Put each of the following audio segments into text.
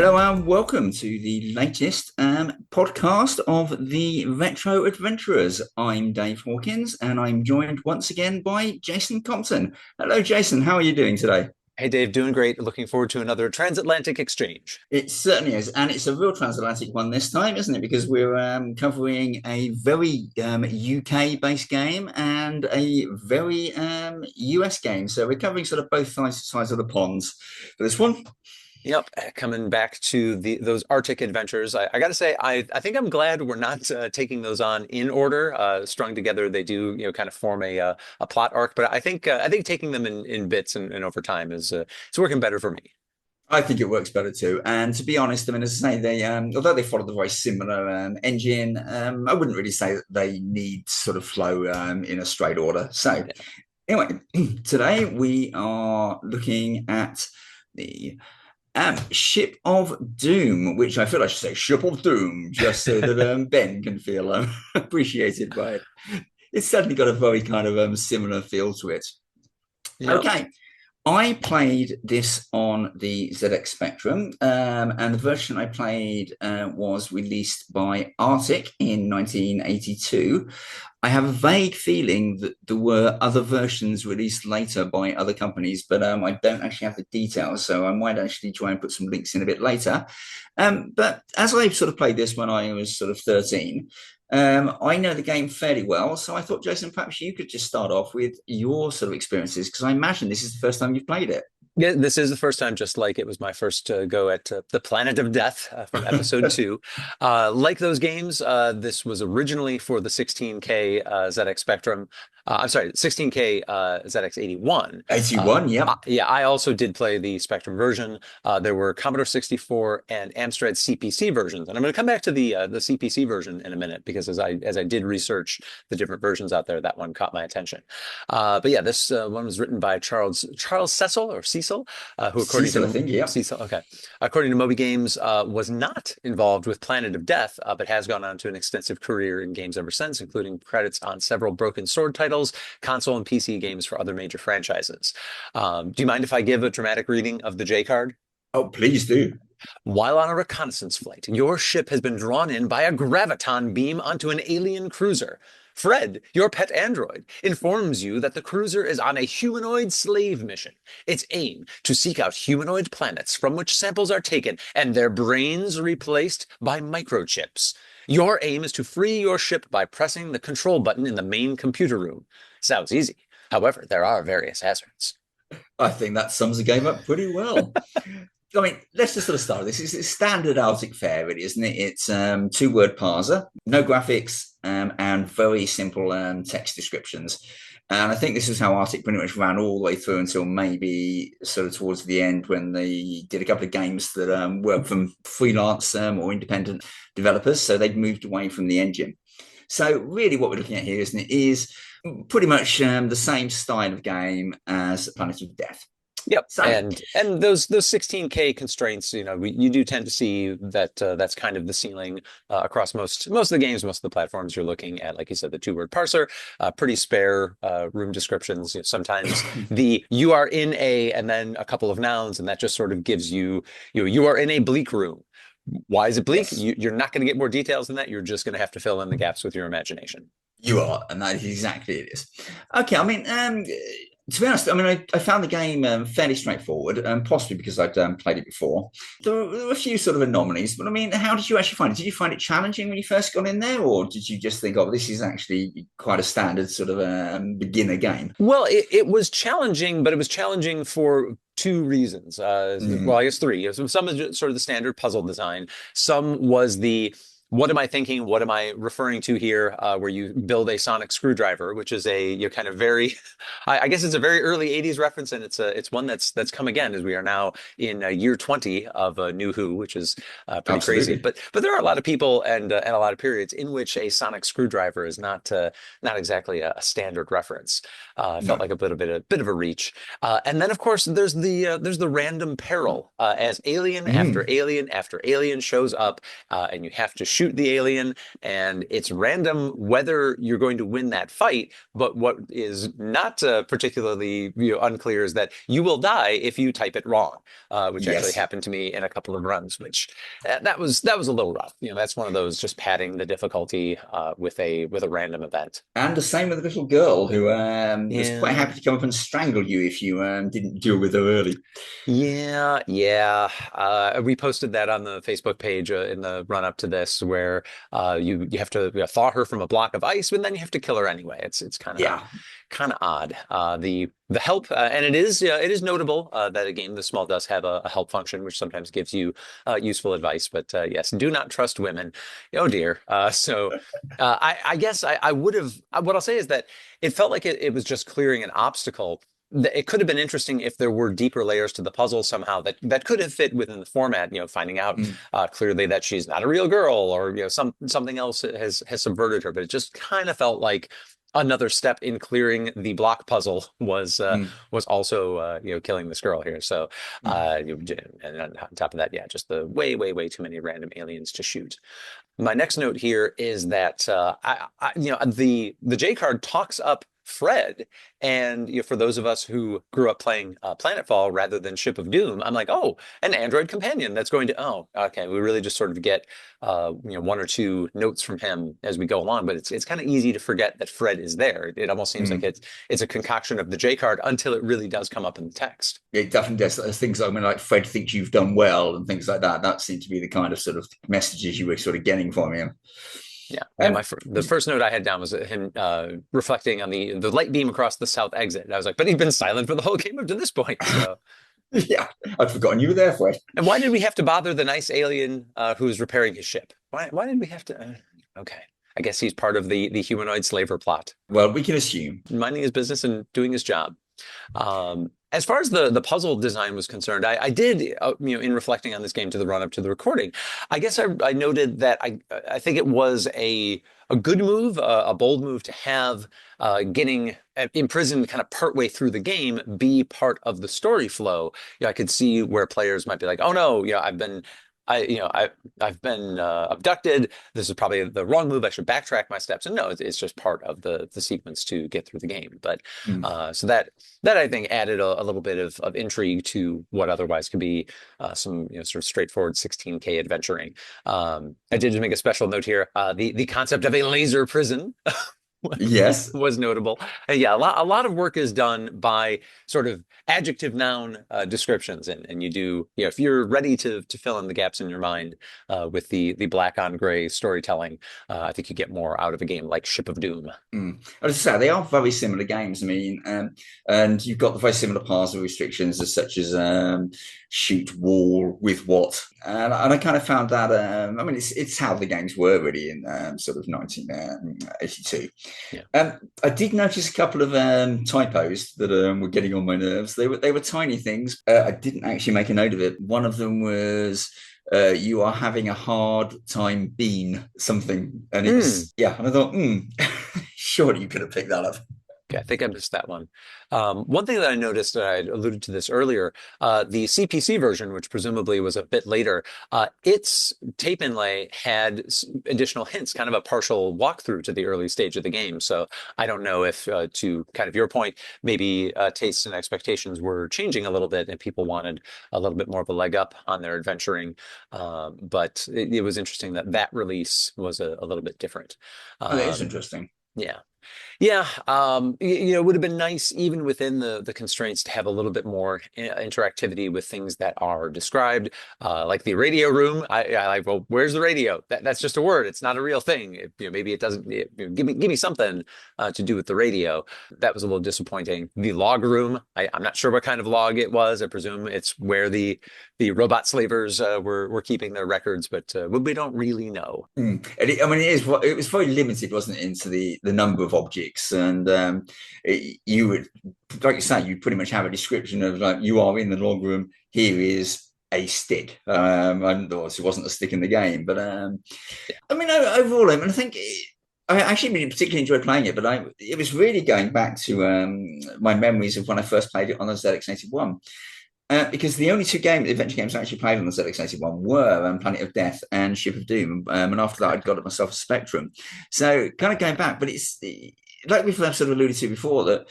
Hello and welcome to the latest podcast of the Retro Adventurers. I'm Dave Hawkins and I'm joined once again by Jason Compton. Hello, Jason. How are you doing today? Hey Dave, doing great. Looking forward to another transatlantic exchange. It certainly is, and it's a real transatlantic one this time, isn't it? Because we're covering a very UK-based game and a very US game. So we're covering sort of both sides of the ponds for this one. Yep, coming back to those Arctic adventures. I got to say, I think I'm glad we're not taking those on in order, strung together. They do, kind of form a plot arc. But I think taking them in bits and over time is it's working better for me. I think it works better too. And to be honest, I mean, as I say, they although they follow the very similar engine, I wouldn't really say that they need sort of flow in a straight order. So Yeah. anyway, today we are looking at the Ship of Doom, which I feel I should say Ship of Doom, just so that Ben can feel appreciated by it. It's certainly got a very kind of similar feel to it. Yep. Okay, I played this on the ZX Spectrum, and the version I played was released by Arctic in 1982. I have a vague feeling that there were other versions released later by other companies, but I don't actually have the details, so I might actually try and put some links in a bit later. But as I sort of played this when I was sort of 13, I know the game fairly well, so I thought, Jason, perhaps you could just start off with your sort of experiences, because I imagine this is the first time you've played it. Yeah, this is the first time, just like it was my first go at the Planet of Death from episode two. Like those games, this was originally for the 16K ZX Spectrum. I'm sorry, 16K ZX81. 81, yep. Yeah, I also did play the Spectrum version. There were Commodore 64 and Amstrad CPC versions, and I'm going to come back to the CPC version in a minute because as I did research the different versions out there, that one caught my attention. But yeah, this one was written by Charles Cecil or Cecil, who according Cecil, I to think, yep. Cecil, okay, according to Moby Games, was not involved with Planet of Death, but has gone on to an extensive career in games ever since, including credits on several Broken Sword titles, console and PC games for other major franchises. Do you mind if I give a dramatic reading of the J card? Oh, please do. While on a reconnaissance flight, your ship has been drawn in by a graviton beam onto an alien cruiser. Fred, your pet android, informs you that the cruiser is on a humanoid slave mission. Its aim to seek out humanoid planets from which samples are taken and their brains replaced by microchips. Your aim is to free your ship by pressing the control button in the main computer room. Sounds easy. However, there are various hazards. I think that sums the game up pretty well. I mean, let's just sort of start with this. It's standard Arctic fare, really, isn't it? It's two-word parser, no graphics, and very simple text descriptions. And I think this is how Arctic pretty much ran all the way through until maybe sort of towards the end when they did a couple of games that were from freelance or independent developers. So they'd moved away from the engine. So really what we're looking at here, isn't it, is pretty much the same style of game as Planet of Death. Yep, So and those 16K constraints, you do tend to see that that's kind of the ceiling across most of the games, most of the platforms you're looking at. Like you said, the two-word parser, pretty spare room descriptions. Sometimes the you are in a and then a couple of nouns, and that just sort of gives you are in a bleak room. Why is it bleak? yes, You're not going to get more details than that. You're just going to have to fill in the gaps with your imagination. you are, and that is exactly it is. Okay, I mean, to be honest, I mean, I found the game fairly straightforward, possibly because I'd played it before. There were a few sort of anomalies, but I mean, how did you actually find it? Did you find it challenging when you first got in there, or did you just think, oh, this is actually quite a standard sort of beginner game? Well, it was challenging, but it was challenging for two reasons. Well, Mm, I guess three. Some is sort of the standard puzzle design. Some was the what am I thinking? What am I referring to here? Where you build a sonic screwdriver, which is kind of very, I guess it's a very early '80s reference, and it's one that's come again as we are now in year 20 of New Who, which is pretty crazy. absolutely. But there are a lot of people and a lot of periods in which a sonic screwdriver is not exactly a standard reference. Felt No. like a bit of a reach. And then of course there's the random peril as alien after Mm, alien after alien shows up, and you have to shoot the alien, and it's random whether you're going to win that fight. But what is not particularly unclear is that you will die if you type it wrong, which actually Yes. happened to me in a couple of runs, which that was a little rough. That's one of those just padding the difficulty with a random event. And the same with the little girl who was quite Yeah. happy to come up and strangle you if you didn't deal with her early. Yeah, yeah. We posted that on the Facebook page in the run up to this, where you have to thaw her from a block of ice, but then you have to kill her anyway. It's Yeah. kind of odd. The help, and it is notable that a game this small does have a help function, which sometimes gives you useful advice. But yes, do not trust women. Oh dear. I guess I would have. What I'll say is that it felt like it was just clearing an obstacle. It could have been interesting if there were deeper layers to the puzzle somehow that could have fit within the format. Finding out Mm. clearly that she's not a real girl, or something else has subverted her. But it just kind of felt like another step in clearing the block puzzle Mm. was also killing this girl here. So Mm. and on top of that, yeah, just the way too many random aliens to shoot. My next note here is that the J card talks up Fred, and for those of us who grew up playing Planetfall rather than Ship of Doom, I'm like, oh, an android companion that's going to, oh, okay, we really just sort of get one or two notes from him as we go along, but it's kind of easy to forget that Fred is there. It almost seems like Mm. it's a concoction of the J card until it really does come up in the text. It definitely does. There's things like Fred thinks you've done well and things like that. That seemed to be the kind of sort of messages you were sort of getting from him. Yeah, and the first note I had down was him reflecting on the light beam across the south exit. And I was like, but he's been silent for the whole game up to this point. So, Yeah, I'd forgotten you were there, Fred. and why did we have to bother the nice alien who's repairing his ship? Why did we have to? Okay, I guess he's part of the humanoid slaver plot, Well, we can assume. minding his business and doing his job. As far as the puzzle design was concerned, I did, in reflecting on this game to the run up to the recording, I guess I noted that I think it was a good move, a bold move to have getting imprisoned kind of partway through the game be part of the story flow. I could see where players might be like, oh no, I've been abducted. This is probably the wrong move. I should backtrack my steps. And no, it's just part of the sequence to get through the game. But Mm. so that I think added a little bit of intrigue to what otherwise could be some sort of straightforward 16K adventuring. I did just make a special note here. The concept of a laser prison Yes. was notable. And yeah, a lot of work is done by sort of adjective noun descriptions, and you do, if you're ready to fill in the gaps in your mind with the black on gray storytelling, I think you get more out of a game like Ship of Doom. Mm. As I say, they are very similar games. I mean, and you've got the very similar parser restrictions as such as shoot wall with what, and I kind of found that. I mean, it's how the games were really in sort of 1982. Yeah. I did notice a couple of typos that were getting on my nerves. They were tiny things. I didn't actually make a note of it. One of them was you are having a hard time being something, and it's yeah. And I thought, surely you could have picked that up. Okay, I think I missed that one. One thing that I noticed, that I alluded to this earlier, the CPC version, which presumably was a bit later, its tape inlay had additional hints, kind of a partial walkthrough to the early stage of the game. So I don't know if, to kind of your point, maybe tastes and expectations were changing a little bit and people wanted a little bit more of a leg up on their adventuring. But it was interesting that release was a little bit different. Oh, that is interesting. Yeah. Yeah, it would have been nice even within the constraints to have a little bit more interactivity with things that are described, like the radio room. I like, well, where's the radio? That's just a word. It's not a real thing. Maybe it doesn't. Give me something to do with the radio. That was a little disappointing. The log room. I'm not sure what kind of log it was. I presume it's where the robot slavers were keeping their records, but we don't really know. And it was very limited, wasn't it, into the number of objects, and you would, like you say, you pretty much have a description of like, you are in the log room. Here is a stick. And obviously, it wasn't a stick in the game, but I mean, overall, I mean, I think. I actually really particularly enjoyed playing it, but it was really going back to my memories of when I first played it on the ZX81. Because the only two adventure games I actually played on the ZX81 were Planet of Death and Ship of Doom. And after that, I'd got myself a Spectrum. So kind of going back, but it's like we've sort of alluded to before that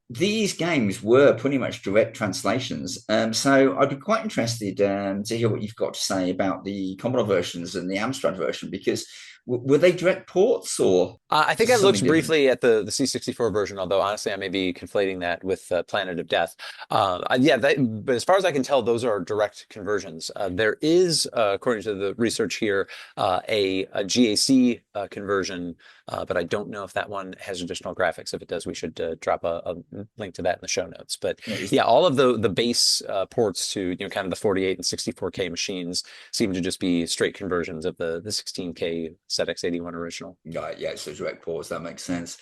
these games were pretty much direct translations. So I'd be quite interested to hear what you've got to say about the Commodore versions and the Amstrad version, because were they direct ports or I think I something looked different? briefly at the C64 version, although honestly, I may be conflating that with Planet of Death. Yeah, but as far as I can tell, those are direct conversions. There is, according to the research here, a GAC conversion, but I don't know if that one has additional graphics. If it does, we should drop a link to that in the show notes. But Yeah, yeah, all of the base ports to kind of the 48 and 64K machines seem to just be straight conversions of the 16K ZX81 original. right, yeah, so direct pause, that makes sense.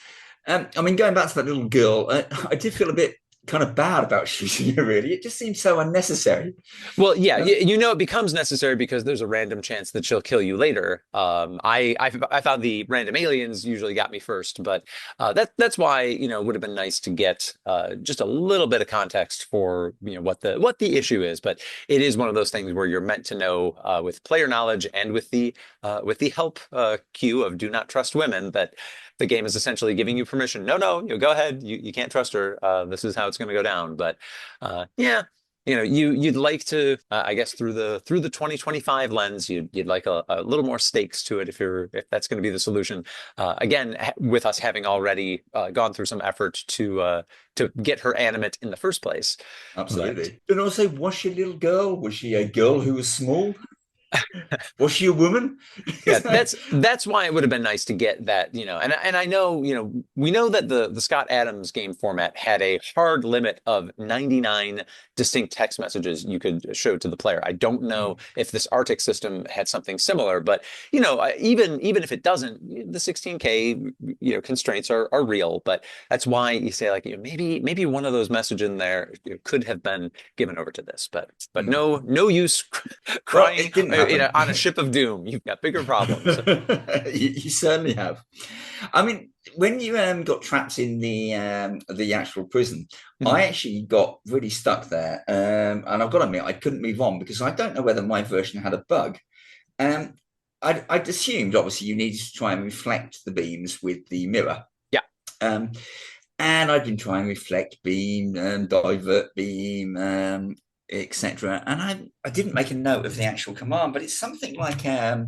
I mean, going back to that little girl, I did feel a bit kind of bad about shooting her, really. It just seems so unnecessary. Well, yeah, Um, it becomes necessary because there's a random chance that she'll kill you later. I found the random aliens usually got me first, but that's why it would have been nice to get just a little bit of context for what the issue is. But it is one of those things where you're meant to know with player knowledge and with the help cue of do not trust women that the game is essentially giving you permission. No, no, go ahead. You can't trust her. This is how it's going to go down. But yeah, you'd like to, I guess, through the 2025 lens, you'd like a little more stakes to it if that's going to be the solution. Again, with us having already gone through some effort to get her animate in the first place, but Absolutely. And also, was she a little girl? Was she a girl who was small? Was she a woman? yeah, that's why it would have been nice to get that, and I know, we know that the Scott Adams game format had a hard limit of 99 distinct text messages you could show to the player. I don't know if this Arctic system had something similar, but even if it doesn't, the 16K constraints are real. But that's why you say like maybe one of those messages in there could have been given over to this, but Mm. no use Well, crying it didn't happen. on a ship of doom. You've got bigger problems. You certainly have. I mean, when you got trapped in the actual prison, I Mhm. actually got really stuck there, and I've got to admit I couldn't move on because I don't know whether my version had a bug. Um, I'd assumed obviously you needed to try and reflect the beams with the mirror, Yeah. um, and I'd been trying reflect beam and divert beam, etc. And I didn't make a note of the actual command, but it's something like uh,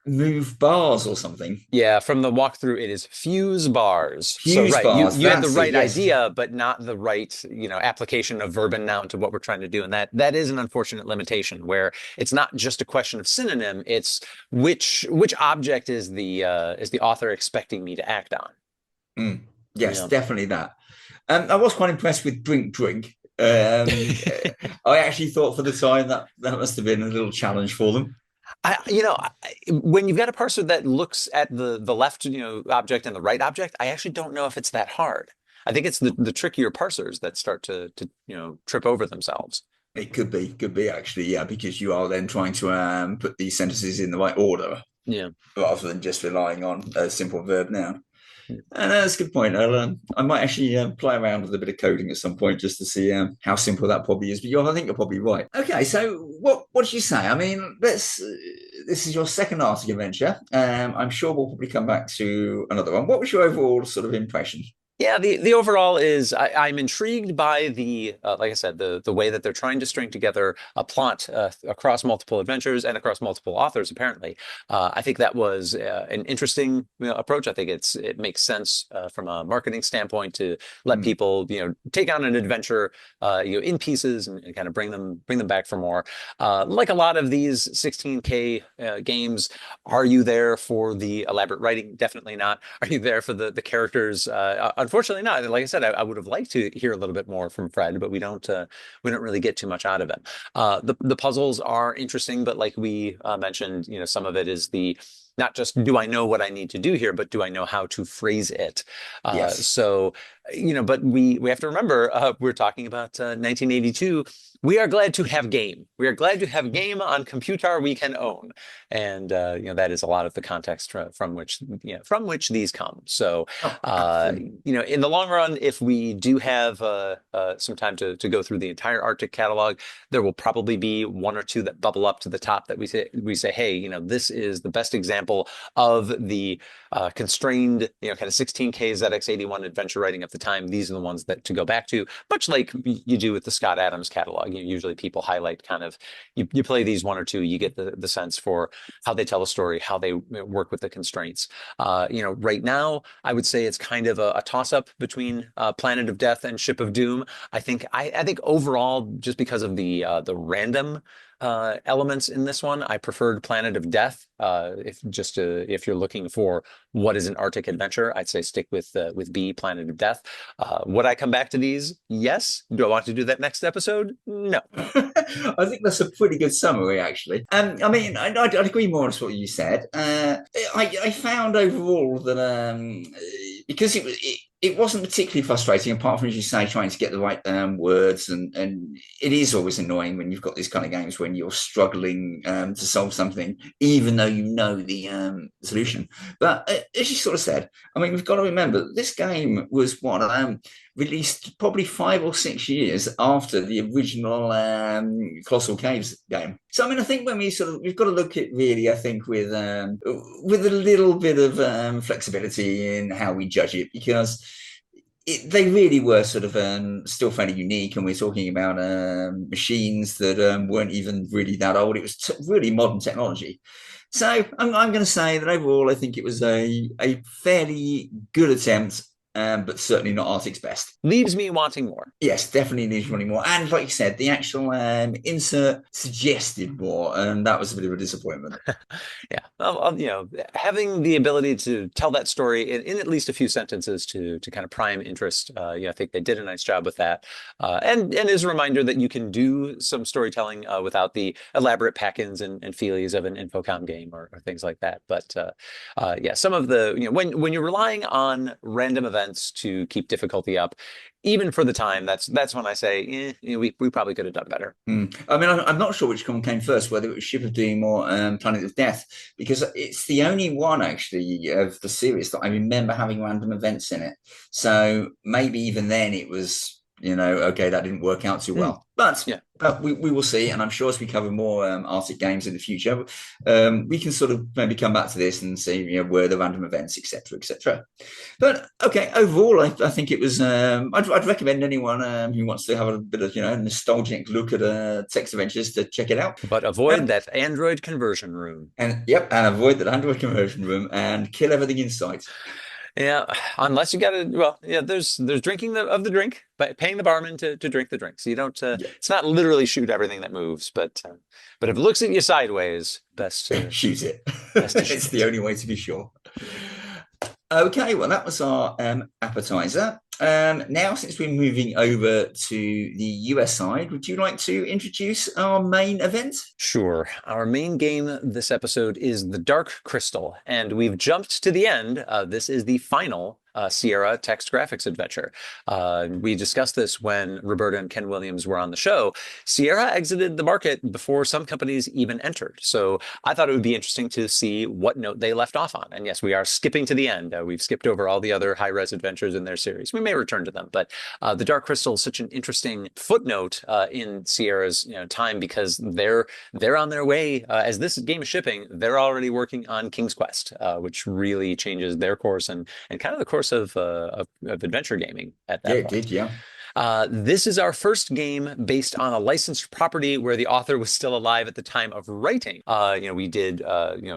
move bars or something. Yeah, from the walkthrough, it is fuse bars. So Fuse right, you bars, you had the that's it, right yes. idea, but not the right, application of verb and noun to what we're trying to do. And that is an unfortunate limitation where it's not just a question of synonym, it's which object is the author expecting me to act on. Mm. Yes, Yeah. definitely that. I was quite impressed with Drink Drink. I actually thought for the time that must have been a little challenge for them. When you've got a parser that looks at the left, object and the right object, I actually don't know if it's that hard. I think it's the trickier parsers that start to trip over themselves. It could be actually, yeah, because you are then trying to put these sentences in the right order Yeah. rather than just relying on a simple verb noun. And that's a good point. I might actually play around with a bit of coding at some point just to see how simple that probably is. But I think you're probably right. Okay, so what did you say? I mean, let's. This is your second Arctic adventure. I'm sure we'll probably come back to another one. What was your overall sort of impression? Yeah, the overall is I'm intrigued by like I said, the way that they're trying to string together a plot across multiple adventures and across multiple authors. Apparently, I think that was an interesting approach. I think it makes sense from a marketing standpoint to let Mm, people take on an adventure in pieces and kind of bring them back for more. Like a lot of these 16K games, are you there for the elaborate writing? Definitely not. Are you there for the characters? Unfortunately not. Like I said, I would have liked to hear a little bit more from Fred, but we don't really get too much out of him. The puzzles are interesting, but like we mentioned, some of it is not just do I know what I need to do here, but do I know how to phrase it? Yes. So, but we have to remember, we're talking about 1982. We are glad to have game. We are glad to have game on computer we can own, and that is a lot of the context from which these come. So, Oh, absolutely. in the long run, if we do have some time to go through the entire Arctic catalog, there will probably be one or two that bubble up to the top that we say, hey, this is the best example of the constrained, kind of 16K ZX81 adventure writing of the time. These are the ones that to go back to, much like you do with the Scott Adams catalog. Usually people highlight kind of, you play these one or two, you get the sense for how they tell a story, how they work with the constraints. Right now, I would say it's kind of a toss-up between Planet of Death and Ship of Doom. I think overall, just because of the random elements in this one, I preferred Planet of Death. If you're looking for what is an Arctic adventure, I'd say stick with B, Planet of Death. Would I come back to these? Yes. Do I want to do that next episode? No. I think that's a pretty good summary, actually. I mean, I'd agree more with what you said. I found overall that because it wasn't particularly frustrating, apart from, as you say, trying to get the right words, and it is always annoying when you've got these kind of games when you're struggling to solve something, even though you know the solution. But as you sort of said, I mean, we've got to remember this game was what released probably 5 or 6 years after the original Colossal Caves game. So I mean, I think when we've got to look at really, I think with a little bit of flexibility in how we judge it, because they really were sort of still fairly unique, and we're talking about machines that weren't even really that old. It was really modern technology. So I'm going to say that overall, I think it was a fairly good attempt, but certainly not Arctic's best. Leaves me wanting more. Yes, definitely needs running more. And like you said, the actual insert suggested more, and that was a bit of a disappointment. Yeah, having the ability to tell that story in at least a few sentences to kind of prime interest. I think they did a nice job with that, and as a reminder that you can do some storytelling without the elaborate pack-ins and feelies of an Infocom game or things like that. But yeah, some of the when you're relying on random events to keep difficulty up, even for the time, that's when I say we probably could have done better. I mean, I'm not sure which one came first, whether it was Ship of Doom or Planet of Death, because it's the only one actually of the series that I remember having random events in it. So maybe even then it was, okay, that didn't work out too well. But yeah. we will see, and I'm sure as we cover more Arctic games in the future, we can sort of maybe come back to this and see where the random events, etc., etc. But okay, overall, I think it was. I'd recommend anyone who wants to have a bit of nostalgic look at text adventures to check it out. But avoid that Android conversion room. And avoid that Android conversion room and kill everything in sight. Yeah, unless you got to, well, yeah, there's drinking of the drink, but paying the barman to drink the drink. So you don't, it's not literally shoot everything that moves, but if it looks at you sideways, best to shoot it. Best to It's shoot the only way to be sure. Okay, well, that was our appetizer. Now, since we're moving over to the US side, would you like to introduce our main event? Sure. Our main game this episode is The Dark Crystal, and we've jumped to the end. This is the final Sierra text graphics adventure. We discussed this when Roberta and Ken Williams were on the show. Sierra exited the market before some companies even entered. So I thought it would be interesting to see what note they left off on. And yes, we are skipping to the end. We've skipped over all the other high-res adventures in their series. We may return to them, but The Dark Crystal is such an interesting footnote in Sierra's time, because they're on their way. As this game is shipping, they're already working on King's Quest, which really changes their course and kind of the course of adventure gaming at that point. It did, yeah. This is our first game based on a licensed property where the author was still alive at the time of writing. We did,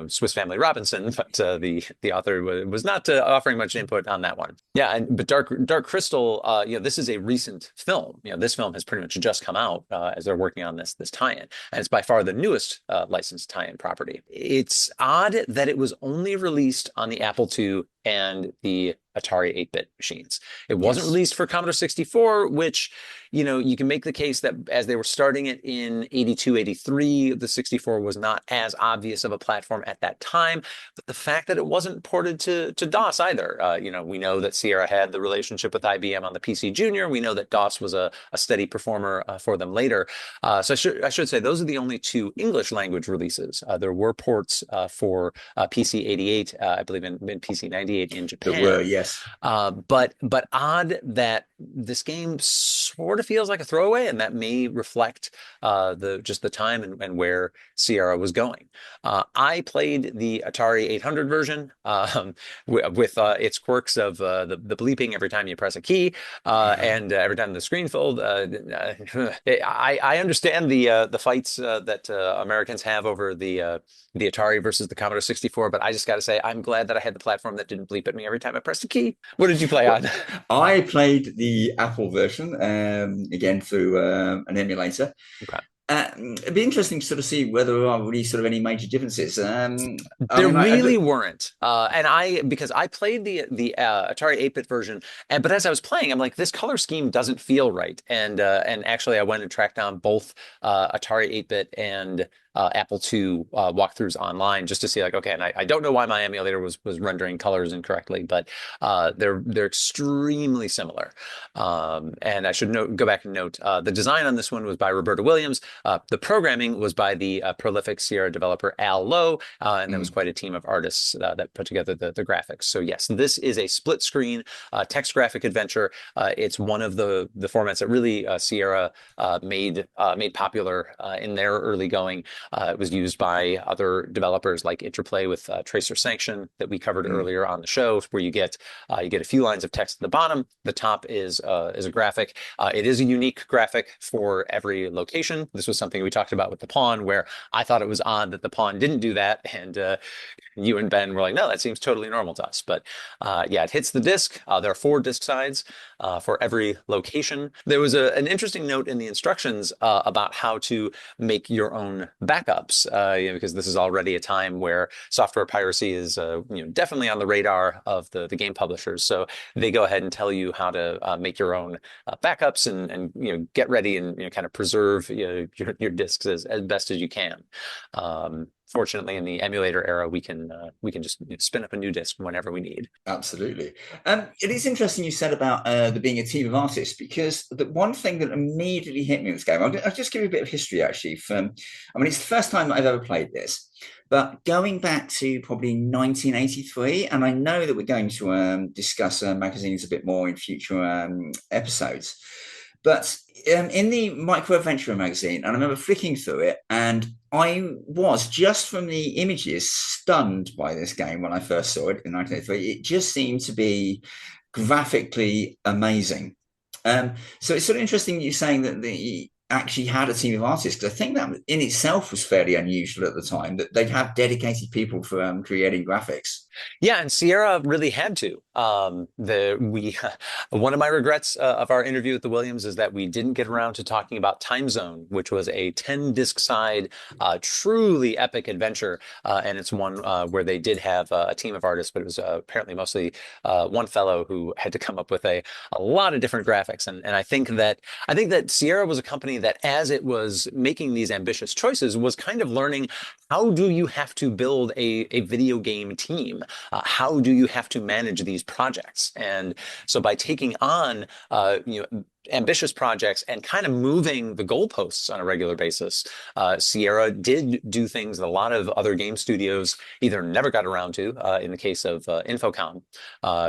Swiss Family Robinson, but the author was not offering much input on that one. Yeah, but Dark Crystal, this is a recent film. This film has pretty much just come out as they're working on this tie-in, and it's by far the newest licensed tie-in property. It's odd that it was only released on the Apple II and the Atari 8-bit machines. It wasn't released for Commodore 64, which, you can make the case that as they were starting it in 82, 83, the 64 was not as obvious of a platform at that time. But the fact that it wasn't ported to DOS either, we know that Sierra had the relationship with IBM on the PC Junior. We know that DOS was a steady performer for them later. So I should say those are the only two English language releases. There were ports for PC 88, I believe in PC 98 in Japan. There were, yes. But odd that this game sort of feels like a throwaway, and that may reflect the time and where Sierra was going. I played the Atari 800 version with its quirks of the bleeping every time you press a key and every time the screen filled. I understand the fights that Americans have over the Atari versus the Commodore 64, but I just got to say I'm glad that I had the platform that didn't bleep at me every time I pressed a key. What did you play on? I played the Apple version again through an emulator. Okay. It'd be interesting to sort of see whether there are really sort of any major differences. There really weren't. Because I played the Atari 8-bit version, but as I was playing, I'm like, this color scheme doesn't feel right. And actually, I went and tracked down both Atari 8-bit and Apple II walkthroughs online just to see, like, okay, and I don't know why my emulator was rendering colors incorrectly, but they're extremely similar. And I should go back and note the design on this one was by Roberta Williams. The programming was by the prolific Sierra developer Al Lowe, and there was quite a team of artists that put together the graphics. So yes, this is a split screen text graphic adventure. It's one of the formats that really Sierra made popular in their early going. It was used by other developers like Interplay with Tracer Sanction that we covered earlier on the show, where you get a few lines of text at the bottom. The top is a graphic. It is a unique graphic for every location. This was something we talked about with the pawn, where I thought it was odd that the pawn didn't do that, and you and Ben were like, no, that seems totally normal to us. But yeah, it hits the disc. There are 4 disc sides for every location. There was an interesting note in the instructions about how to make your own backups, because this is already a time where software piracy is definitely on the radar of the game publishers. So they go ahead and tell you how to make your own backups and get ready and kind of preserve your disks as best as you can. Fortunately, in the emulator era, we can just spin up a new disk whenever we need. Absolutely. It is interesting you said about there being a team of artists, because the one thing that immediately hit me in this game, I'll just give you a bit of history actually. It's the first time I've ever played this, but going back to probably 1983, and I know that we're going to discuss magazines a bit more in future episodes. But in the Micro Adventurer magazine, and I remember flicking through it, and I was, just from the images, stunned by this game when I first saw it in 1983. It just seemed to be graphically amazing. So it's sort of interesting you saying that they actually had a team of artists, because I think that in itself was fairly unusual at the time, that they'd have dedicated people for creating graphics. Yeah, and Sierra really had to. One of my regrets of our interview with the Williams is that we didn't get around to talking about Time Zone, which was a 10-disc side, truly epic adventure. And it's one where they did have a team of artists, but it was apparently mostly one fellow who had to come up with a lot of different graphics. And I think that Sierra was a company that, as it was making these ambitious choices, was kind of learning, how do you have to build a video game team? How do you have to manage these projects? And so by taking on ambitious projects and kind of moving the goalposts on a regular basis, Sierra did do things that a lot of other game studios either never got around to. In the case of Infocom,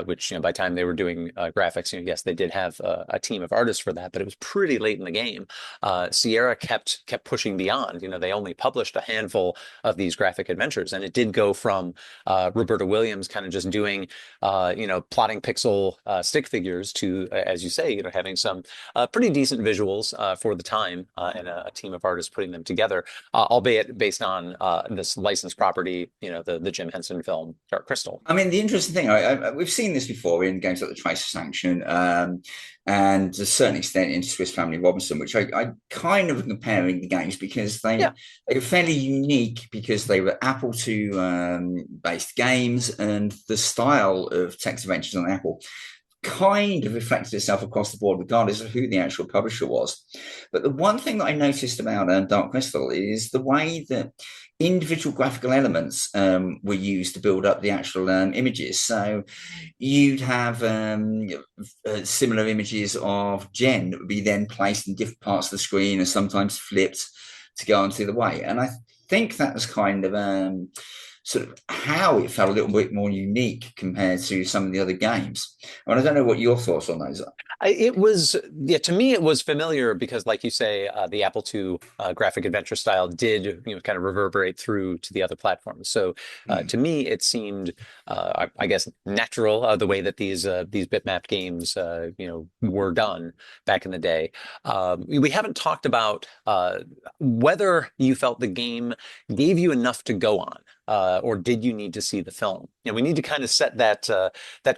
which by the time they were doing graphics, yes, they did have a team of artists for that, but it was pretty late in the game. Sierra kept pushing beyond. They only published a handful of these graphic adventures, and it did go from Roberta Williams kind of just doing plotting pixel stick figures to, as you say, having some pretty decent visuals for the time, and a team of artists putting them together, albeit based on this licensed property, the Jim Henson film Dark Crystal. I mean, the interesting thing, we've seen this before in games like the Tracer Sanction, and to a certain extent in Swiss Family Robinson, which I kind of comparing the games, because they were fairly unique, because they were Apple II based games, and the style of text adventures on Apple kind of reflected itself across the board, regardless of who the actual publisher was. But the one thing that I noticed about Dark Crystal is the way that individual graphical elements were used to build up the actual images. So you'd have similar images of Jen that would be then placed in different parts of the screen and sometimes flipped to go onto the way. And I think that was kind of sort of how it felt a little bit more unique compared to some of the other games. And I don't know what your thoughts on those are. It was, yeah, to me, it was familiar because, like you say, the Apple II graphic adventure style did, kind of reverberate through to the other platforms. So to me, it seemed, I guess, natural the way that these bitmap games, were done back in the day. We haven't talked about whether you felt the game gave you enough to go on. Or did you need to see the film? We need to kind of set that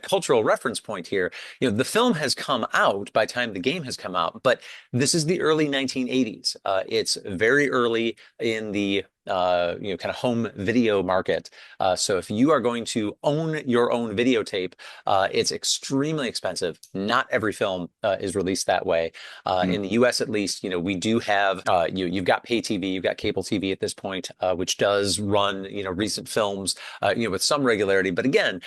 cultural reference point here. The film has come out by the time the game has come out, but this is the early 1980s. It's very early in the kind of home video market. So if you are going to own your own videotape, it's extremely expensive. Not every film is released that way. In the US, at least, we do have you've got pay TV, you've got cable TV at this point, which does run recent films with some regularity. But again,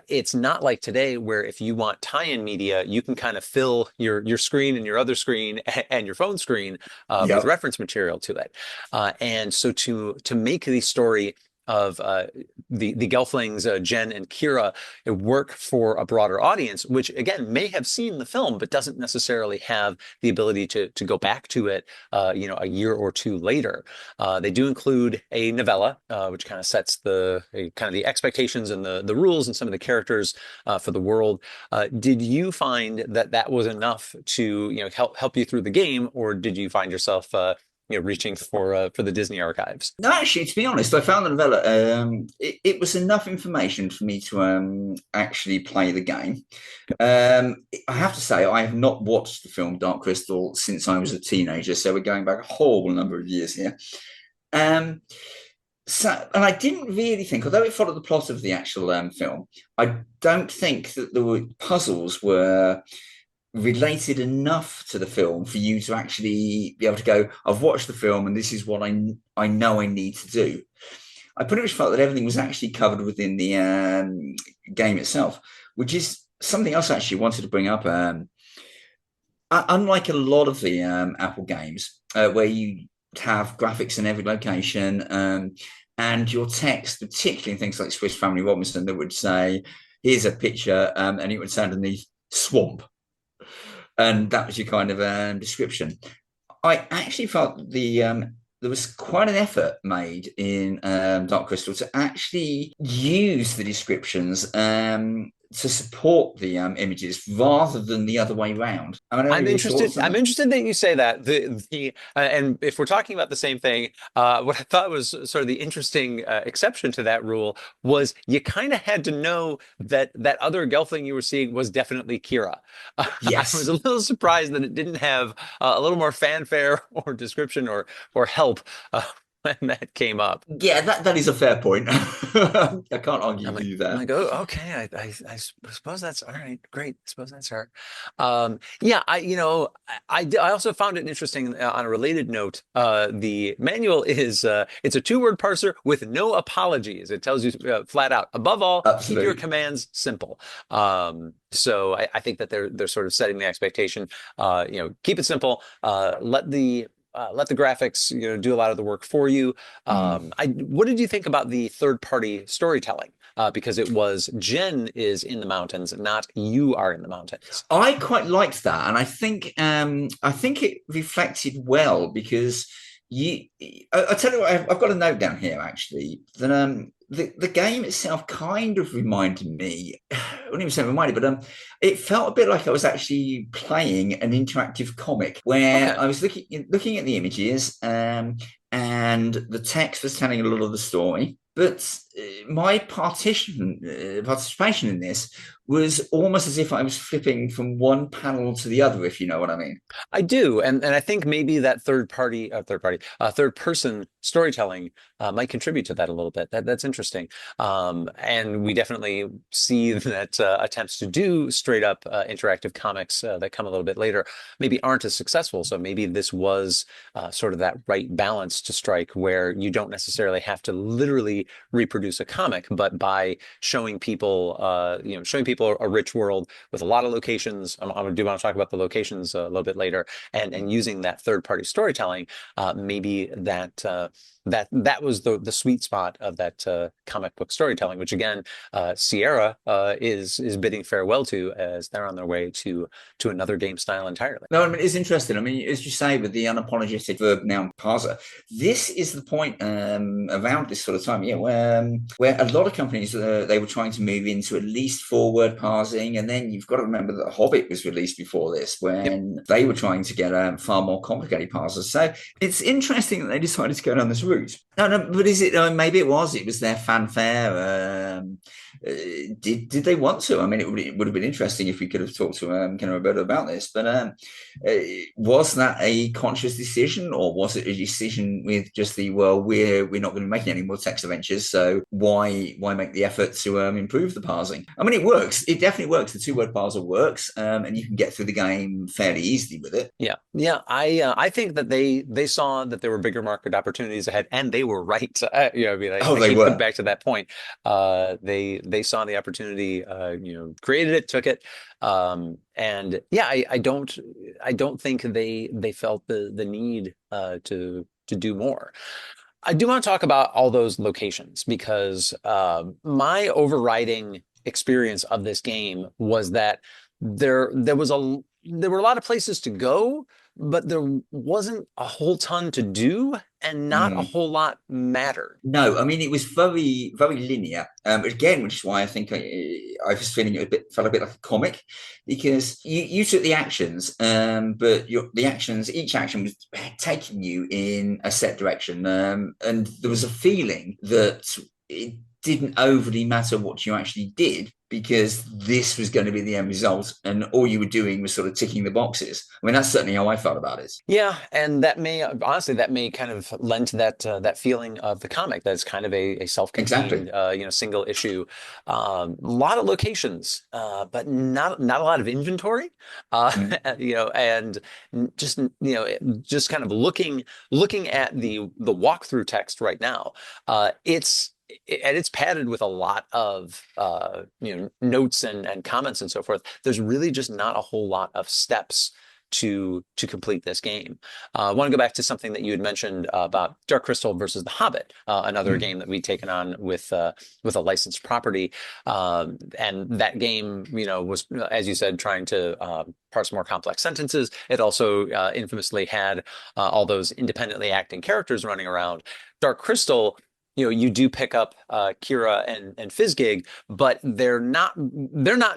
it's not like today where if you want tie-in media, you can kind of fill your screen and your other screen and your phone screen with reference material to it. And so to make the story of the Gelflings, Jen and Kira, work for a broader audience, which again may have seen the film but doesn't necessarily have the ability to go back to it, a year or two later. They do include a novella, which kind of sets the expectations and the rules and some of the characters for the world. Did you find that was enough to help you through the game, or did you find yourself reaching for the Disney archives? No, actually, to be honest, I found the novella. It was enough information for me to actually play the game. I have to say, I have not watched the film Dark Crystal since I was a teenager, so we're going back a whole number of years here. And I didn't really think, although it followed the plot of the actual film, I don't think that the puzzles were related enough to the film for you to actually be able to go, I've watched the film and this is what I know I need to do. I pretty much felt that everything was actually covered within the game itself, which is something else I actually wanted to bring up. Unlike a lot of the Apple games, where you have graphics in every location, and your text, particularly in things like Swiss Family Robinson, that would say, here's a picture, and it would say underneath swamp. And that was your kind of description. I actually felt there was quite an effort made in Dark Crystal to actually use the descriptions to support the images rather than the other way around. I'm interested. I'm interested that you say that. And if we're talking about the same thing, what I thought was sort of the interesting exception to that rule was you kind of had to know that other Gelfling you were seeing was definitely Kira. Yes. I was a little surprised that it didn't have a little more fanfare or description or help when that came up. Yeah, that is a fair point. I can't argue with you there. I'm like, oh, okay. I suppose that's all right. Great. I suppose that's her. Yeah, I also found it interesting on a related note. The manual is it's a 2-word parser with no apologies. It tells you flat out, above all, Absolutely. keep your commands simple. So I think that they're sort of setting the expectation. Keep it simple. Let the graphics, do a lot of the work for you. What did you think about the third-party storytelling? Because it was Jen is in the mountains, not you are in the mountains. I quite liked that, and I think it reflected well because I tell you what, I've got a note down here actually that the game itself kind of reminded me, I wouldn't even say reminded, but it felt a bit like I was actually playing an interactive comic where I was looking at the images, and the text was telling a lot of the story. But my participation in this was almost as if I was flipping from one panel to the other, if you know what I mean. I do, and I think maybe that third person storytelling might contribute to that a little bit. That's interesting. And we definitely see that attempts to do straight up interactive comics that come a little bit later maybe aren't as successful. So maybe this was sort of that right balance to strike where you don't necessarily have to literally reproduce a comic, but by showing people, showing people a rich world with a lot of locations. I do want to talk about the locations a little bit later, and using that third party storytelling, maybe that was the sweet spot of that comic book storytelling, which again, Sierra is bidding farewell to as they're on their way to another game style entirely. No, I mean, it's interesting. I mean, as you say, with the unapologetic verb noun parser, this is the point around this sort of time, yeah, where a lot of companies they were trying to move into at least 4-word parsing, and then you've got to remember that Hobbit was released before this, when they were trying to get far more complicated parsers. So it's interesting that they decided to go down this route. No, but is it? Maybe it was their fanfare. Did they want to? I mean, it would have been interesting if we could have talked to Ken Roberto about this. But was that a conscious decision, or was it a decision with just we're not going to be making any more text adventures, so why make the effort to improve the parsing? I mean, it works. It definitely works. The 2-word parser works, and you can get through the game fairly easily with it. Yeah. I think that they saw that there were bigger market opportunities ahead, and they were right. I mean, I they keep were. coming back to that point. They saw the opportunity, created it, took it, and yeah, I don't think they felt the need to do more. I do want to talk about all those locations because my overriding experience of this game was that there were a lot of places to go, but there wasn't a whole ton to do, and not a whole lot mattered. No, I mean, it was very, very linear. Again, which is why I think I was feeling felt a bit like a comic, because you took the actions, but each action was taking you in a set direction, and there was a feeling that it didn't overly matter what you actually did, because this was going to be the end result, and all you were doing was sort of ticking the boxes. I mean, that's certainly how I felt about it. Yeah, and that may kind of lend to that feeling of the comic that's kind of a self-contained, Exactly. single issue. A lot of locations, but not a lot of inventory. Mm. And just kind of looking at the walkthrough text right now. It's padded with a lot of notes and comments and so forth. There's really just not a whole lot of steps to complete this game. I want to go back to something that you had mentioned about Dark Crystal versus The Hobbit, another game that we'd taken on with a licensed property, and that game, was, as you said, trying to parse more complex sentences. It also infamously had all those independently acting characters running around. Dark Crystal, you do pick up Kira and Fizzgig, but they're not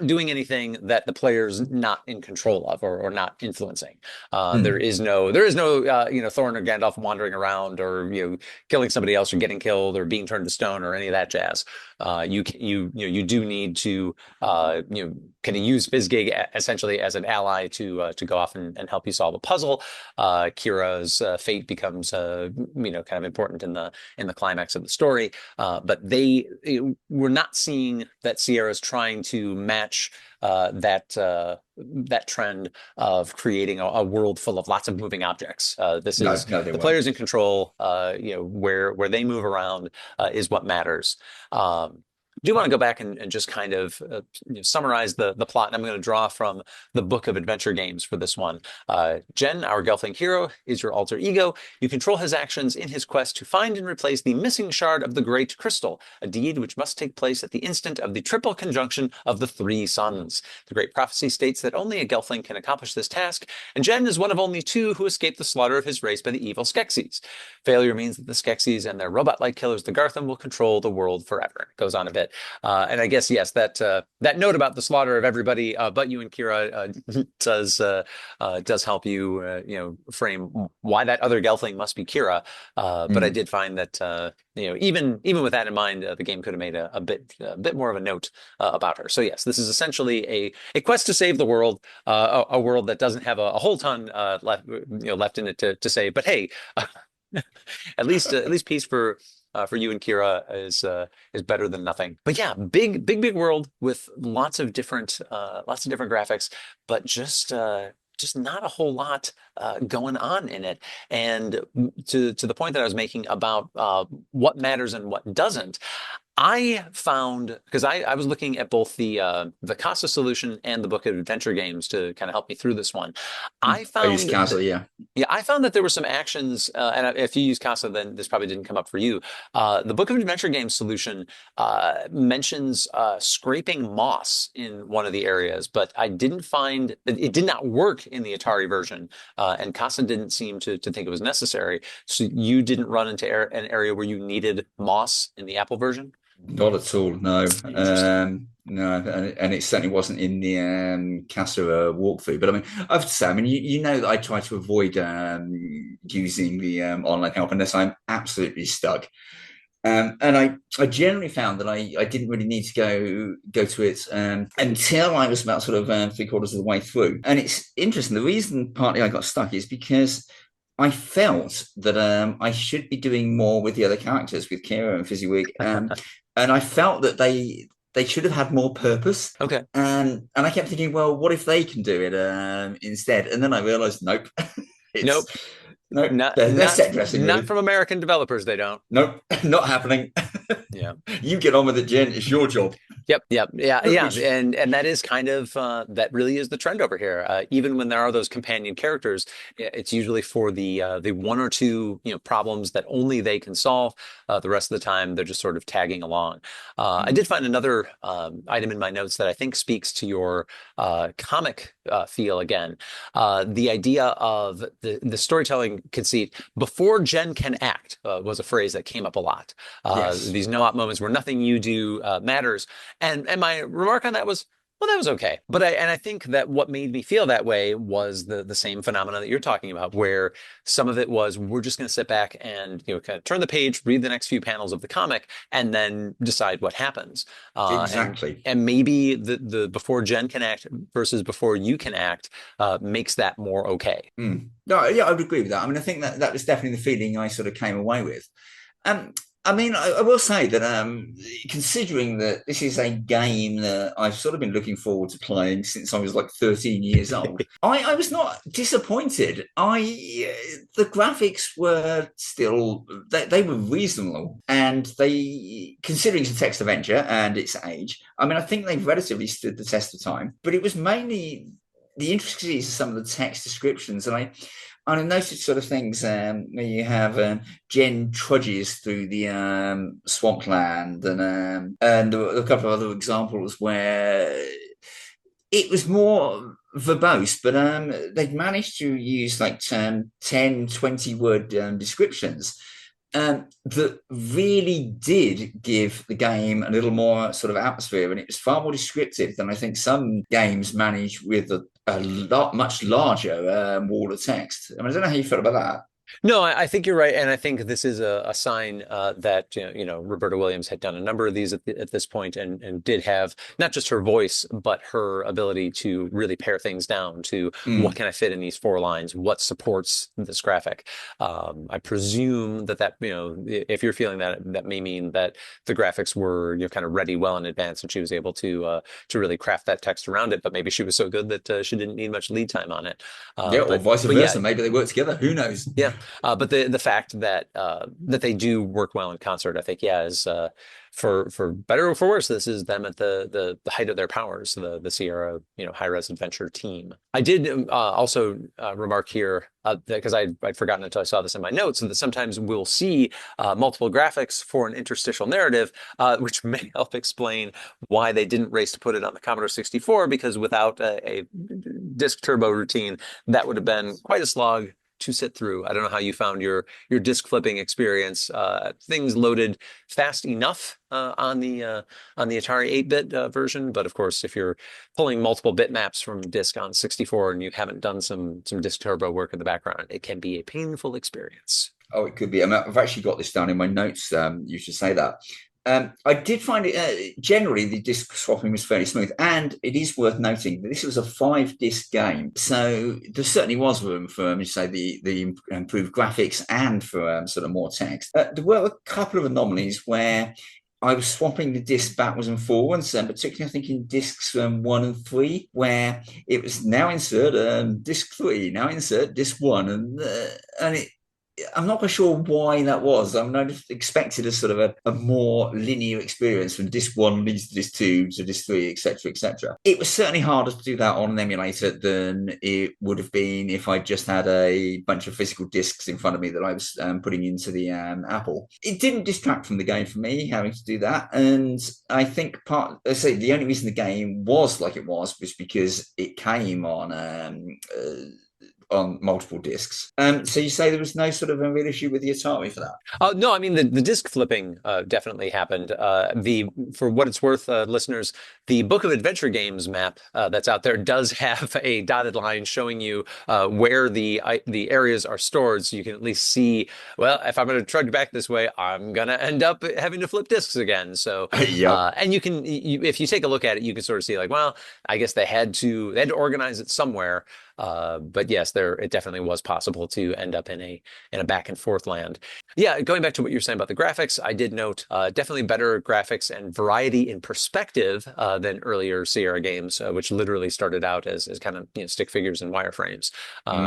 doing anything that the player's not in control of or not influencing. There is no Thorin or Gandalf wandering around, or killing somebody else or getting killed or being turned to stone or any of that jazz. You do need to kind of use Fizzgig essentially as an ally to go off and help you solve a puzzle. Kira's fate becomes kind of important in the climax of the story, but we're not seeing that Sierra's trying to match that trend of creating a world full of lots of moving objects. This is the players in control. Where they move around is what matters. I do want to go back and just kind of summarize the plot, and I'm going to draw from the Book of Adventure Games for this one. Jen, our Gelfling hero, is your alter ego. You control his actions in his quest to find and replace the missing shard of the Great Crystal, a deed which must take place at the instant of the triple conjunction of the three suns. The Great Prophecy states that only a Gelfling can accomplish this task, and Jen is one of only two who escaped the slaughter of his race by the evil Skeksis. Failure means that the Skeksis and their robot-like killers, the Garthim, will control the world forever. It goes on a bit. And I guess, yes, that note about the slaughter of everybody but you and Kira does help you frame why that other Gelfling must be Kira. But I did find that even with that in mind, the game could have made a bit more of a note about her. So yes, this is essentially a quest to save the world, a world that doesn't have a whole ton left in it to save. But hey, at least peace for for you and Kira is better than nothing. But yeah, big world with lots of different graphics, but just not a whole lot going on in it. And to the point that I was making about what matters and what doesn't, I found, because I was looking at both the Casa solution and the Book of Adventure Games to kind of help me through this one. I I use found Casa, that, yeah. yeah, I found that there were some actions, and if you use Casa, then this probably didn't come up for you. The Book of Adventure Games solution mentions scraping moss in one of the areas, but I didn't find it did not work in the Atari version, and Casa didn't seem to think it was necessary. So you didn't run into an area where you needed moss in the Apple version? Not at all, no. Interesting. No, and it certainly wasn't in the Casa walkthrough. But I mean, I have to say, I mean, you know that I try to avoid using the online help unless I'm absolutely stuck. And I generally found that I didn't really need to go to it until I was about sort of 3/4 of the way through. And it's interesting. The reason partly I got stuck is because I felt that I should be doing more with the other characters, with Kira and Fezziwig, and I felt that they should have had more purpose. Okay. And I kept thinking, well, what if they can do it instead? And then I realized, nope, it's Nope. nope, Not they're not set dressing not really. from American developers, they don't. Nope, not happening. Yeah. You get on with it, Jen. It's your job. Yep. Yeah. Which And that is kind of that really is the trend over here. Even when there are those companion characters, it's usually for the one or two problems that only they can solve. The rest of the time, they're just sort of tagging along. I did find another item in my notes that I think speaks to your comic feel again. The idea of the storytelling conceit before Jen can act was a phrase that came up a lot. yes. These no-op moments where nothing you do matters. And my remark on that was, well, that was okay. But I think that what made me feel that way was the same phenomenon that you're talking about, where some of it was we're just going to sit back and kind of turn the page, read the next few panels of the comic, and then decide what happens. And Exactly. and maybe the before Jen can act versus before you can act makes that more okay. Mm. No, yeah, I would agree with that. I mean, I think that was definitely the feeling I sort of came away with. Um, I mean, I will say that considering that this is a game that I've sort of been looking forward to playing since I was like 13 years old, I was not disappointed. The graphics were still they were reasonable, and they considering it's a text adventure and its age, I mean, I think they've relatively stood the test of time. But it was mainly the intricacies of some of the text descriptions, and I noticed sort of things where you have Jen trudges through the swampland, and a couple of other examples where it was more verbose, but they'd managed to use like 10, 20 word descriptions that really did give the game a little more sort of atmosphere, and it was far more descriptive than I think some games manage with a lot much larger wall of text. I mean, I don't know how you felt about that. No, I think you're right, and I think this is a sign that Roberta Williams had done a number of these at this point, and did have not just her voice, but her ability to really pare things down to what Mm. can I fit in these 4 lines, what supports this graphic. I presume that if you're feeling that, that may mean that the graphics were kind of ready well in advance, and she was able to really craft that text around it. But maybe she was so good that she didn't need much lead time on it. Yeah, or vice But yeah. versa. Maybe they work together. Who knows? Yeah, but the fact that they do work well in concert, I think, yeah, is for better or for worse, this is them at the height of their powers, the Sierra high res adventure team. I did also remark here because I'd forgotten until I saw this in my notes, that sometimes we'll see multiple graphics for an interstitial narrative, which may help explain why they didn't race to put it on the Commodore 64, because without a disk turbo routine, that would have been quite a slog to sit through. I don't know how you found your disc flipping experience. Things loaded fast enough on the Atari 8-bit version, but of course, if you're pulling multiple bitmaps from disk on 64 and you haven't done some disk turbo work in the background, it can be a painful experience. Oh, it could be. I mean, I've actually got this down in my notes. You should say that. I did find it generally the disc swapping was fairly smooth, and it is worth noting that this was a 5 disc game, so there certainly was room for, you say, the improved graphics and for sort of more text. There were a couple of anomalies where I was swapping the disc backwards and forwards, and particularly I think in discs 1 and 3, where it was now insert disc 3, now insert disc 1, and it I'm not quite sure why that was. I mean, I just expected a sort of a more linear experience from disc one leads to disc two to disc three, etc., etc. It was certainly harder to do that on an emulator than it would have been if I just had a bunch of physical discs in front of me that I was putting into the Apple. It didn't distract from the game for me having to do that, and I think I say the only reason the game was like it was because it came on multiple discs. So you say there was no sort of a real issue with the Atari for that? No, I mean the disc flipping definitely happened. The For what it's worth, listeners, the Book of Adventure Games map that's out there does have a dotted line showing you where the areas are stored, so you can at least see. Well, if I'm going to trudge back this way, I'm going to end up having to flip discs again. So, Yep. and if you take a look at it, you can sort of see like, well, I guess they had to organize it somewhere. But yes, it definitely was possible to end up in a back and forth land. Yeah, going back to what you were saying about the graphics, I did note definitely better graphics and variety in perspective than earlier Sierra games, which literally started out as kind of stick figures and wireframes,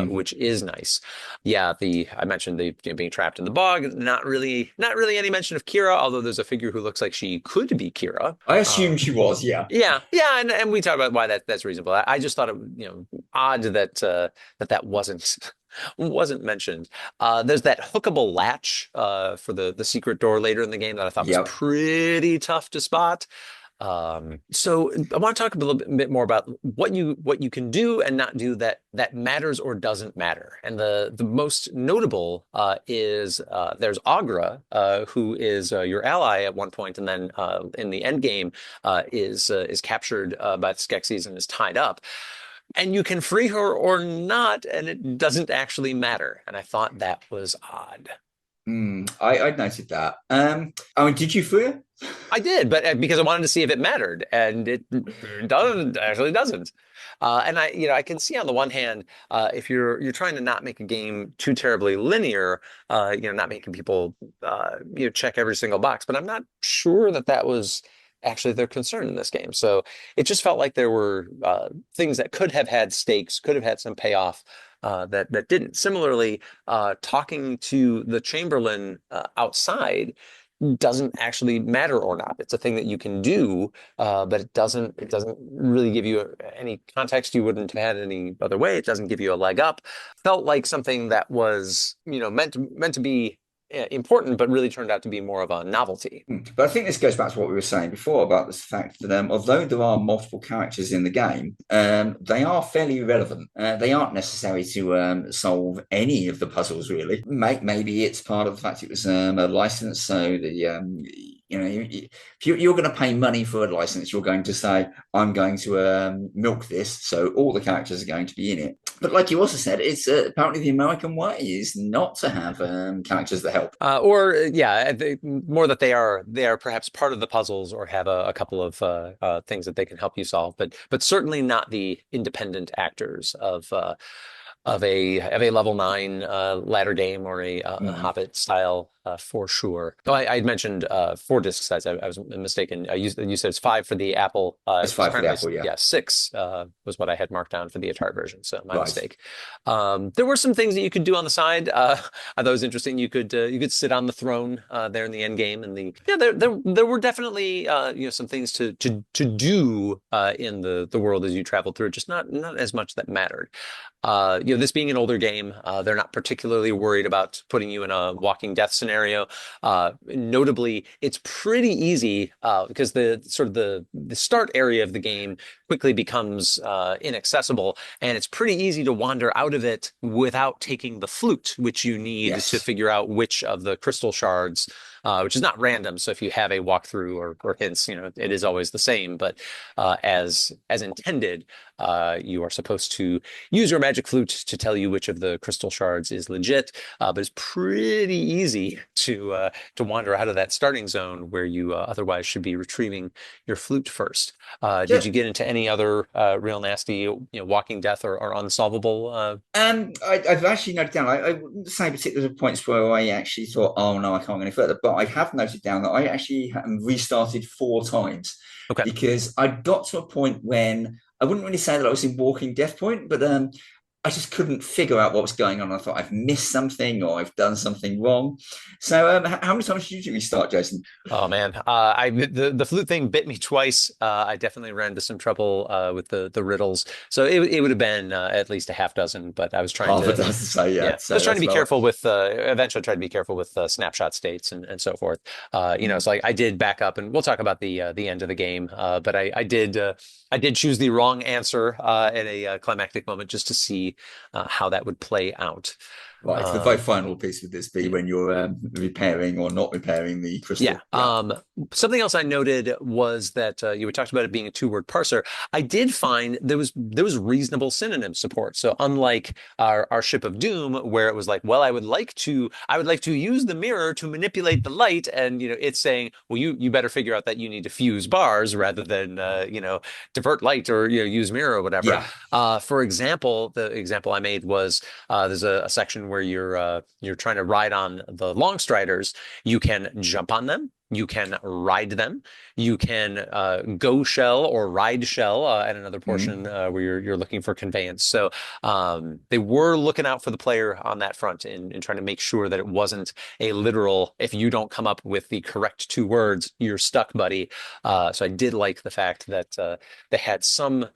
which is nice. Yeah, I mentioned the being trapped in the bog. Not really any mention of Kira, although there's a figure who looks like she could be Kira. I assume she was, yeah. Yeah, and we talked about why that's reasonable. I just thought it odd that wasn't mentioned. There's that hookable latch for the secret door later in the game that I thought was Yep. pretty tough to spot. So I want to talk a little bit more about what you can do and not do that matters or doesn't matter. And the most notable is there's Agra, who is your ally at one point, and then in the end game is captured by the Skeksis and is tied up. And you can free her or not, and it doesn't actually matter. And I thought that was odd. I noted that. I mean, did you free her? I did, but because I wanted to see if it mattered, and it doesn't. And I can see on the one hand, if you're trying to not make a game too terribly linear, not making people check every single box. But I'm not sure that was actually their concern in this game. So it just felt like there were things that could have had stakes, could have had some payoff. That didn't. Similarly, talking to the Chamberlain outside doesn't actually matter or not. It's a thing that you can do, but it doesn't really give you any context you wouldn't have had any other way. It doesn't give you a leg up. Felt like something that was meant to be important, but really turned out to be more of a novelty. But I think this goes back to what we were saying before about the fact that although there are multiple characters in the game, they are fairly irrelevant. They aren't necessary to solve any of the puzzles, really. Maybe it's part of the fact it was a license, so if you're going to pay money for a license, you're going to say, I'm going to milk this, so all the characters are going to be in it. But like you also said, it's apparently the American way is not to have characters that help. More that they are perhaps part of the puzzles or have a couple of things that they can help you solve, but certainly not the independent actors of a level 9 ladder game or a Hobbit style for sure. Oh, I had mentioned 4 disc size. I was mistaken. You said it's 5 for the Apple. It's 5 for the Apple, yeah. Yeah, 6 was what I had marked down for the Atari version. So my mistake. There were some things that you could do on the side. I thought it was interesting. You could sit on the throne there in the end game, and there were definitely some things to do in the world as you traveled through. Just not as much that mattered. This being an older game, they're not particularly worried about putting you in a walking death scenario. Notably, it's pretty easy because the start area of the game quickly becomes inaccessible, and it's pretty easy to wander out of it without taking the flute, which you need to figure out which of the crystal shards which is not random. So if you have a walkthrough or hints, it is always the same. But as intended, you are supposed to use your magic flute to tell you which of the crystal shards is legit. But it's pretty easy to wander out of that starting zone where you otherwise should be retrieving your flute first. Did Yeah. you get into any other real nasty, walking death or unsolvable? I've actually noted down. I wouldn't say particular points where I actually thought, "Oh no, I can't go any further." But I have noted down that I actually restarted 4 times Okay. because I got to a point when I wouldn't really say that I was in walking death point, but I just couldn't figure out what was going on. I thought I've missed something or I've done something wrong. So, how many times did you restart, Jason? Oh man, the flute thing bit me twice. I definitely ran into some trouble with the riddles, so it would have been at least a half dozen. But I was trying Half a to, dozen. So yeah, yeah, I so was trying to that's be lower. careful with. Eventually, I tried to be careful with snapshot states and so forth. So like I did back up, and we'll talk about the end of the game. But I did choose the wrong answer at a climactic moment just to see how that would play out. Right. The very Um, final piece would this be when you're repairing or not repairing the Yeah. crystal? Yeah. Something else I noted was that you had talked about it being a two-word parser. I did find there was reasonable synonym support. So unlike our Ship of Doom, where it was like, well, I would like to use the mirror to manipulate the light, and it's saying, well, you better figure out that you need to fuse bars rather than divert light or use mirror or whatever. Yeah. For example, the example I made was there's a section where you're trying to ride on the Longstriders. You can jump on them. You can ride them. You can go shell or ride shell at another Mhm. portion where you're looking for conveyance. So they were looking out for the player on that front and trying to make sure that it wasn't a literal, if you don't come up with the correct 2 words, you're stuck, buddy. So I did like the fact that they had some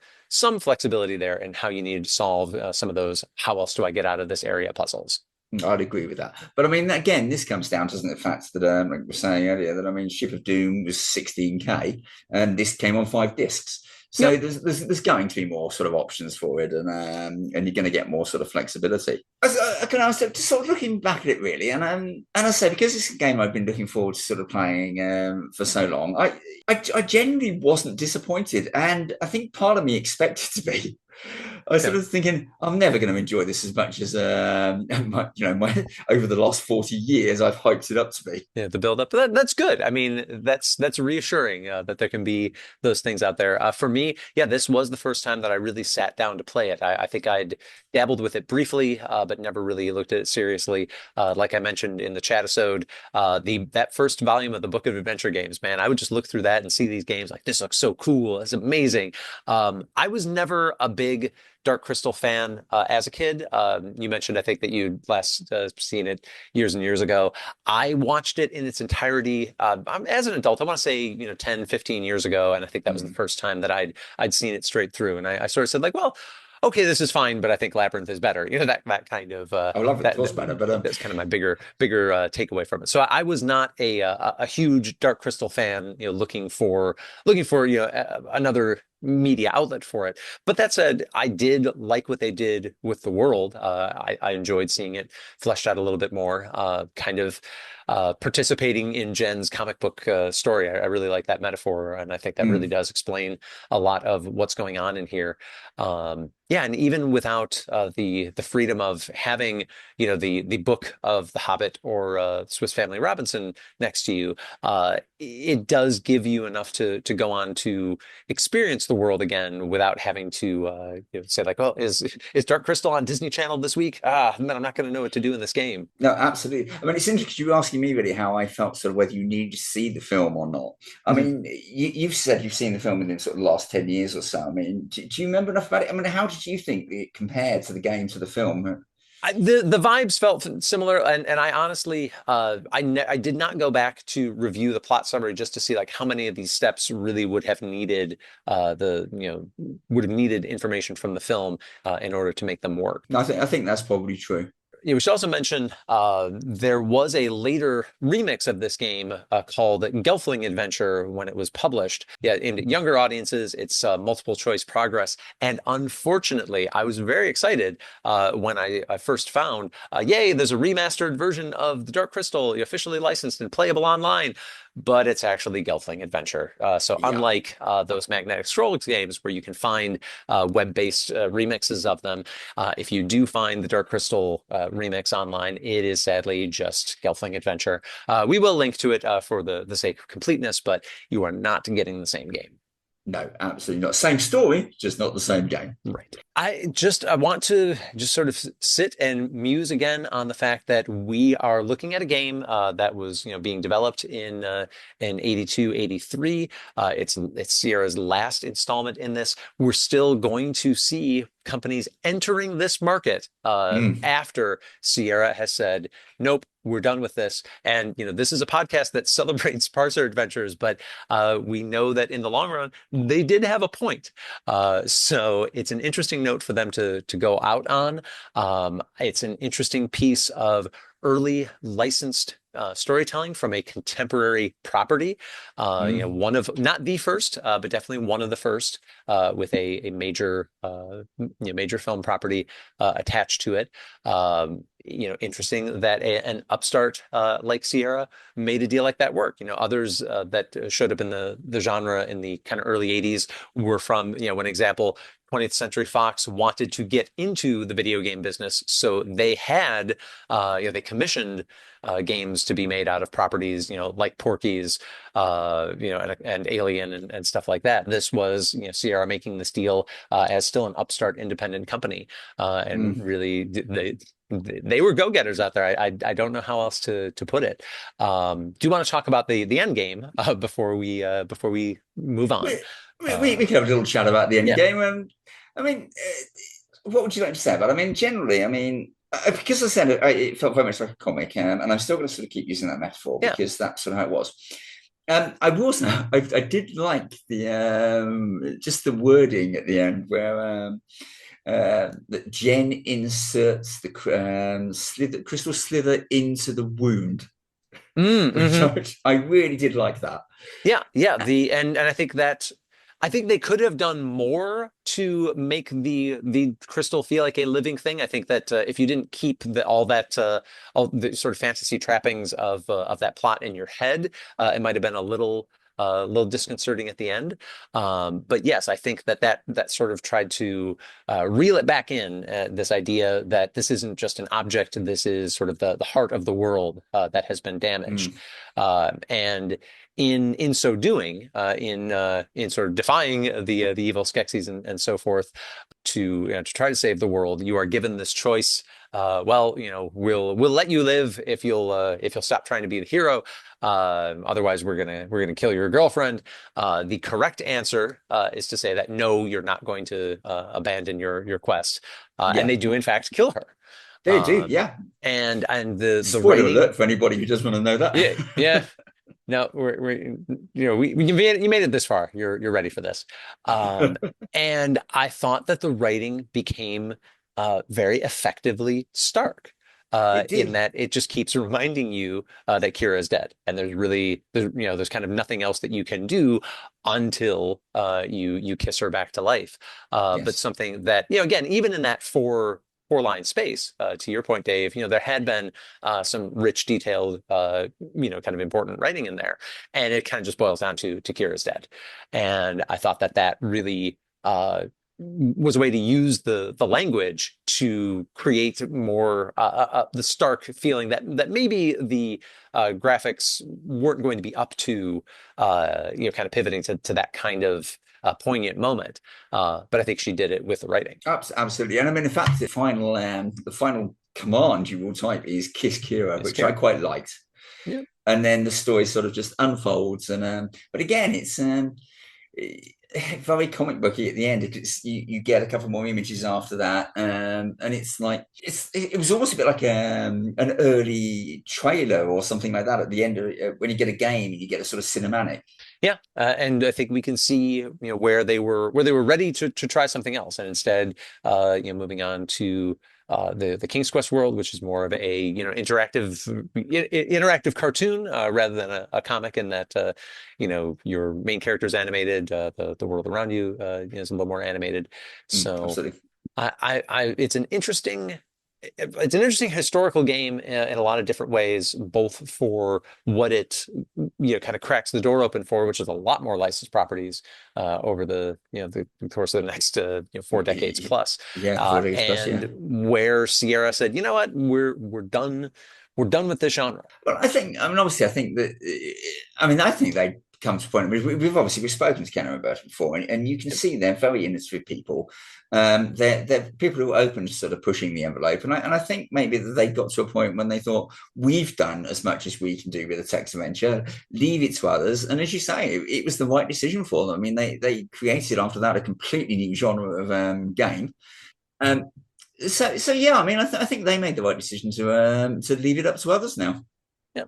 flexibility there in how you needed to solve some of those how else do I get out of this area puzzles. I'd agree with that. But I mean, again, this comes down to the fact that, like we were saying earlier, that I mean, Ship of Doom was 16K and this came on 5 discs. So Yep. there's going to be more sort of options for it, and you're going to get more sort of flexibility. I can ask just sort of looking back at it really, and I say because it's a game I've been looking forward to sort of playing for so long, I genuinely wasn't disappointed, and I think part of me expected to be. I was Yeah. sort of thinking I'm never going to enjoy this as much as my over the last 40 years I've hyped it up to be. Yeah, the build up. That's good. I mean, that's reassuring that there can be those things out there. For me, yeah, this was the first time that I really sat down to play it. I think I'd dabbled with it briefly, but never really looked at it seriously. Like I mentioned in the chat episode, that first volume of the Book of Adventure Games, man, I would just look through that and see these games like this looks so cool. It's amazing. I was never a big Dark Crystal fan as a kid. You mentioned, I think, that you'd last seen it years and years ago. I watched it in its entirety as an adult. I want to say, 10, 15 years ago. And I think that was the Mm. first time that I'd seen it straight through. And I sort of said like, well, okay, this is fine, but I think Labyrinth is better. That kind of I love it. It that was better, but that's kind of my bigger takeaway from it. So I was not a huge Dark Crystal fan, looking for another media outlet for it. But that said, I did like what they did with the world. I enjoyed seeing it fleshed out a little bit more, kind of participating in Jen's comic book story. I really like that metaphor, and I think that really mm, does explain a lot of what's going on in here. Yeah, and even without the freedom of having the book of The Hobbit or Swiss Family Robinson next to you, it does give you enough to go on to experience the world again without having to say like, oh, is Dark Crystal on Disney Channel this week? Man, I'm not going to know what to do in this game. no, absolutely. I mean, it's interesting 'cause you were asking me really how I felt, sort of whether you need to see the film or not. I Mhm. mean, you've said you've seen the film within sort of the last 10 years or so. I mean, do you remember enough about it? I mean, how did you think it compared to the game to the film? The vibes felt similar, and I honestly I did not go back to review the plot summary just to see like how many of these steps really would have needed would have needed information from the film in order to make them work. No, I think that's probably true. we should also mention there was a later remix of this game called Gelfling Adventure when it was published. Yeah, in younger audiences, it's multiple choice progress. And unfortunately, I was very excited when I first found, yay, there's a remastered version of the Dark Crystal, officially licensed and playable online. But it's actually Gelfling Adventure. So Yeah. unlike those Magnetic Scrolls games where you can find web-based remixes of them, if you do find the Dark Crystal remix online, it is sadly just Gelfling Adventure. We will link to it for the sake of completeness, but you are not getting the same game. No, absolutely not. Same story, just not the same game. Right. I want to just sort of sit and muse again on the fact that we are looking at a game that was, being developed in 82, 83. It's Sierra's last installment in this. We're still going to see companies entering this market after Sierra has said, nope, we're done with this. And, this is a podcast that celebrates parser adventures, but we know that in the long run, they did have a point. So it's an interesting note for them to go out on. It's an interesting piece of early licensed storytelling from a contemporary property. One of, not the first, but definitely one of the first with a major major film property attached to it. Interesting that an upstart like Sierra made a deal like that work. Others that showed up in the genre in the kind of early 80s were from, one example, 20th Century Fox wanted to get into the video game business. So they had, they commissioned games to be made out of properties, like Porky's, and Alien and stuff like that. This was, Sierra making this deal as still an upstart independent company. And really, they were go-getters out there. I don't know how else to put it. Do you want to talk about the end game before we move on? We can have a little chat about the end Yeah. game. What would you like to say about it? I mean, generally, because I said it felt very much like a comic, and I'm still going to sort of keep using that metaphor because that's sort of how it was. I did like the just the wording at the end where that Jen inserts the crystal slither into the wound, which I really did like that. Yeah. And I think that. I think they could have done more to make the crystal feel like a living thing. I think that if you didn't keep all the sort of fantasy trappings of that plot in your head, it might have been a little disconcerting at the end. But yes, I think that sort of tried to reel it back in, this idea that this isn't just an object, this is sort of the heart of the world that has been damaged. And in so doing, in sort of defying the evil Skeksis and so forth, to try to save the world, you are given this choice. We'll let you live if you'll stop trying to be the hero. Otherwise, we're gonna kill your girlfriend. The correct answer is to say that no, you're not going to abandon your quest. And they do in fact kill her. They do, yeah. And the spoiler writing, alert for anybody who does want to know that. Yeah. No, you made it this far. You're ready for this. And I thought that the writing became very effectively stark. In that it just keeps reminding you that Kira is dead, and there's kind of nothing else that you can do until you kiss her back to life. But something that, again, even in that four-line space, to your point, Dave, there had been some rich, detailed, kind of important writing in there, and it kind of just boils down to Kira's dead. And I thought that really was a way to use the language to create more the stark feeling that maybe the graphics weren't going to be up to, kind of pivoting to that kind of poignant moment. But I think she did it with the writing. Absolutely. And in fact, the final command you will type is kiss Kira, which I quite liked. Yeah. And then the story sort of just unfolds. But again, it's very comic booky at the end. You get a couple more images after that, and it's like it was almost a bit like an early trailer or something like that at the end of when you get a game and you get a sort of cinematic. Yeah, and I think we can see where they were ready to try something else, and instead moving on to the King's Quest world, which is more of a interactive cartoon rather than a comic, in that your main character is animated, the world around you is a little more animated. So Absolutely. it's an interesting historical game in a lot of different ways, both for what it kind of cracks the door open for, which is a lot more licensed properties over the course of the next 4 decades plus, Yeah, 40 plus, yeah. and where Sierra said, you know what, we're done. We're done with this genre. Well, obviously, I think that, I think they come to a point. We've spoken to Ken and Roberta before, and you can see they're very innovative people. They're people who are open to sort of pushing the envelope, and I think maybe that they got to a point when they thought, we've done as much as we can do with a text adventure, leave it to others. And as you say, it was the right decision for them. I mean, they created after that a completely new genre of game. Um, so yeah, I think they made the right decision to leave it up to others now. Yeah.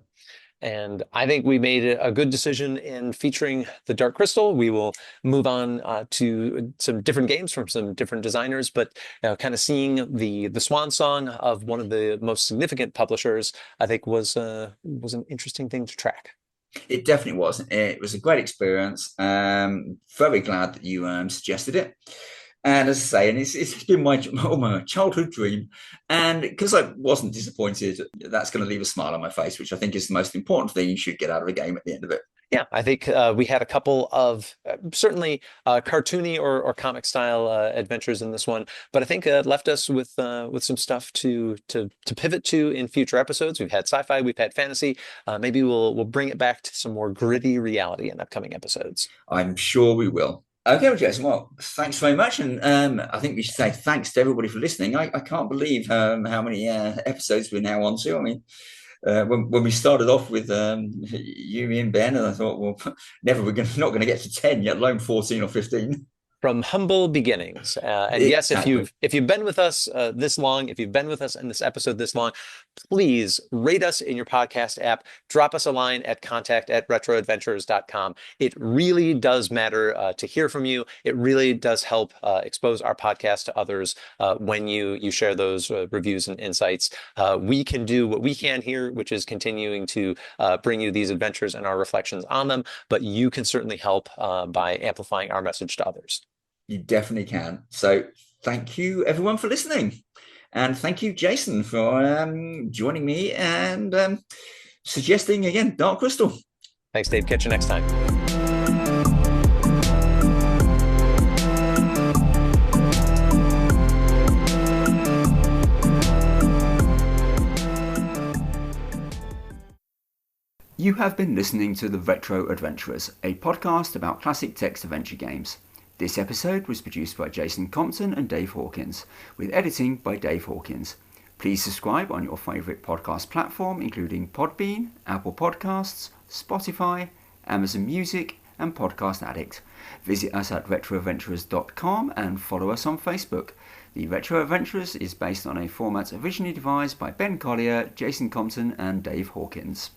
And I think we made a good decision in featuring the Dark Crystal. We will move on to some different games from some different designers, but kind of seeing the swan song of one of the most significant publishers, I think was an interesting thing to track. It definitely was. It was a great experience. Very glad that you suggested it. And as I say, and it's been my childhood dream. And because I wasn't disappointed, that's going to leave a smile on my face, which I think is the most important thing you should get out of a game at the end of it. Yeah, I think we had a couple of certainly cartoony or comic style adventures in this one, but I think left us with some stuff to pivot to in future episodes. We've had sci-fi, we've had fantasy. Maybe we'll bring it back to some more gritty reality in upcoming episodes. I'm sure we will. Okay, well, Jason, well, thanks very much. And I think we should say thanks to everybody for listening. I can't believe how many episodes we're now on to. I mean, when we started off with you and Ben, and I thought, well, not going to get to 10, yet alone 14 or 15. From humble beginnings. And yes, if you've been with us this long, if you've been with us in this episode this long, please rate us in your podcast app. Drop us a line at contact@retroadventures.com. It really does matter to hear from you. It really does help expose our podcast to others when you share those reviews and insights. We can do what we can here, which is continuing to bring you these adventures and our reflections on them, but you can certainly help by amplifying our message to others. You definitely can. So thank you, everyone, for listening. And thank you, Jason, for joining me and suggesting, again, Dark Crystal. Thanks, Dave. Catch you next time. You have been listening to The Retro Adventurers, a podcast about classic text adventure games. This episode was produced by Jason Compton and Dave Hawkins, with editing by Dave Hawkins. Please subscribe on your favourite podcast platform, including Podbean, Apple Podcasts, Spotify, Amazon Music, and Podcast Addict. Visit us at retroadventurers.com and follow us on Facebook. The Retro Adventurers is based on a format originally devised by Ben Collier, Jason Compton, and Dave Hawkins.